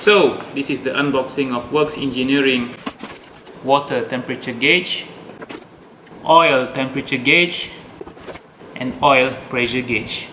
So this is the unboxing of Works Engineering water temperature gauge, oil temperature gauge, and oil pressure gauge.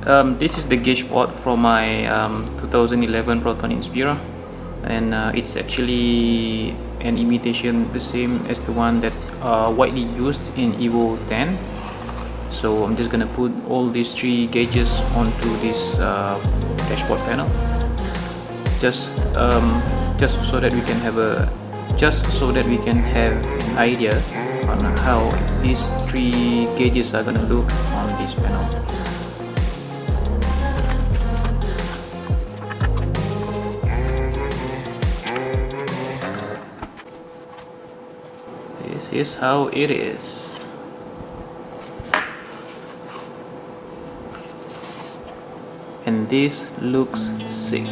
This is the gauge port from my 2011 Proton Inspira, and it's actually an imitation the same as the one that widely used in Evo 10. So I'm just gonna put all these three gauges onto this dashboard panel, just so that we can have an idea on how these three gauges are gonna look on this panel. This is how it is. And this looks sick.